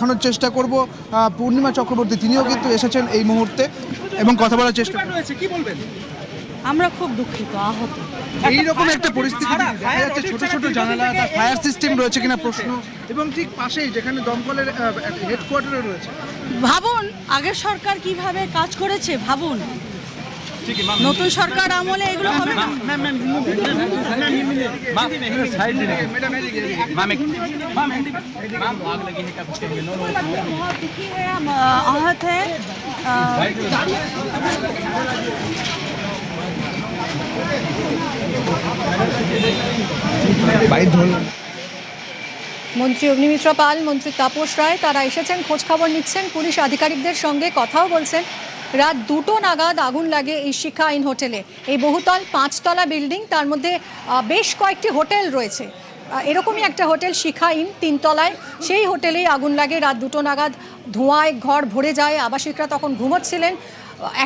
দেখানোর চেষ্টা করব পূর্ণিমা চক্রবর্তী, তিনিও কিন্তু এসেছেন এই মুহূর্তে এবং কথা বলার চেষ্টা রয়েছে। কি বলবেন? আমরা খুব দুঃখিত, আহত। এইরকম একটা পরিস্থিতি দেখা যাচ্ছে, ছোট ছোট জানালা, ফায়ার সিস্টেম রয়েছে কিনা প্রশ্ন, এবং ঠিক পাশেই যেখানে দমকলের হেডকোয়ার্টার রয়েছে। ভাবুন আগের সরকার কিভাবে কাজ করেছে, ভাবুন নতুন সরকার আমলে এগুলো হবে না। आहत है। মন্ত্রী অগ্নিমিত্রা পাল, মন্ত্রী তাপস রায় তারা এসেছেন, খোঁজ খবর নিচ্ছেন, পুলিশ আধিকারিকদের সঙ্গে কথাও বলছেন। রাত 2টো নাগাদ আগুন লাগে এই শিখা ইন হোটেলে। এই বহুতল 5তলা বিল্ডিং, তার মধ্যে বেশ কয়েকটি হোটেল রয়েছে। এরকমই একটা হোটেল শিখা ইন 3তলায়, সেই হোটেলেই আগুন লাগে রাত 2টো নাগাদ। ধোঁয়ায় ঘর ভরে যায়, আবাসিকরা তখন ঘুমোচ্ছিলেন।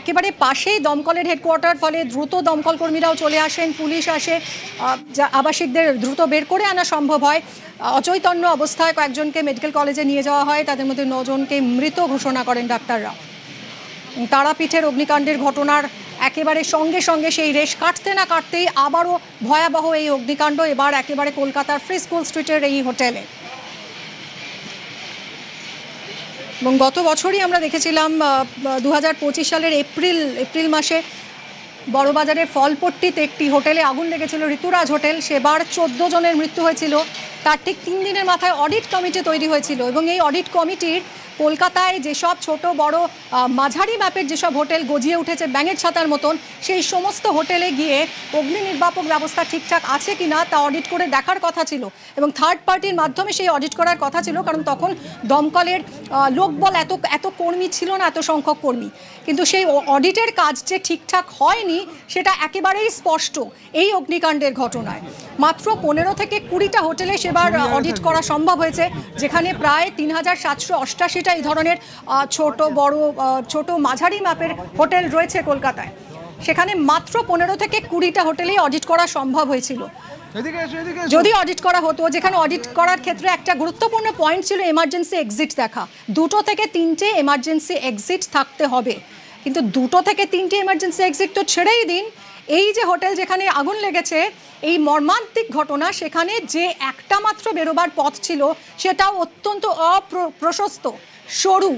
একেবারে পাশেই দমকলের হেডকোয়ার্টার, ফলে দ্রুত দমকল কর্মীরাও চলে আসেন, পুলিশ আসে, আবাসিকদের দ্রুত বের করে আনা সম্ভব হয়। অচৈতন্য অবস্থায় কয়েকজনকে মেডিকেল কলেজে নিয়ে যাওয়া হয়, তাদের মধ্যে 9 জনকে মৃত ঘোষণা করেন ডাক্তাররা। তারাপীঠের অগ্নিকাণ্ডের ঘটনার একেবারে সঙ্গে সঙ্গে সেই রেশ কাটতে না কাটতেই আবারও ভয়াবহ এই অগ্নিকাণ্ড, এবার একেবারে কলকাতার ফ্রি স্কুল স্ট্রিটের এই হোটেলে। এবং গত বছরই আমরা দেখেছিলাম 2025 সালের এপ্রিল মাসে বড়বাজারের ফলপট্টিতে একটি হোটেলে আগুন লেগেছিল, ঋতুরাজ হোটেল। সেবার 14 জনের মৃত্যু হয়েছিল। তার ঠিক 3 দিনের মাথায় অডিট কমিটি তৈরি হয়েছিল, এবং এই অডিট কমিটির কলকাতায় যেসব ছোট বড় মাঝারি মাপের যেসব হোটেল গজিয়ে উঠেছে ব্যাঙের ছাতার মতন, সেই সমস্ত হোটেলে গিয়ে অগ্নি নির্বাপক ব্যবস্থা ঠিকঠাক আছে কিনা তা অডিট করে দেখার কথা ছিল, এবং থার্ড পার্টির মাধ্যমে সেই অডিট করার কথা ছিল, কারণ তখন দমকলের লোকবল এত কর্মী ছিল না, এত সংখ্যক কর্মী। কিন্তু সেই অডিটের কাজ যে ঠিকঠাক হয়নি সেটা একেবারেই স্পষ্ট এই অগ্নিকাণ্ডের ঘটনায়। মাত্র 15 থেকে 20টা হোটেলে সেবার অডিট করা সম্ভব হয়েছে, যেখানে প্রায় 3788টা এই ধরনের ছোট মাঝারি মাপের হোটেল রয়েছে কলকাতায়। সেখানে মাত্র 15 থেকে 20টা হোটেলেই অডিট করা সম্ভব হয়েছিল। যদি অডিট করা হতো, যেখানে অডিট করার ক্ষেত্রে একটা গুরুত্বপূর্ণ পয়েন্ট ছিল এমার্জেন্সি এক্সিট দেখা। 2 থেকে 3টে এমার্জেন্সি এক্সিট থাকতে হবে, কিন্তু 2 থেকে 3টে এমার্জেন্সি এক্সিট তো ছেড়েই দিন, এই যে হোটেল যেখানে আগুন লেগেছে, এই মর্মান্তিক ঘটনা, সেখানে যে একটা মাত্র বেরোবার পথ ছিল সেটাও অত্যন্ত অপ্রশস্ত, সরু।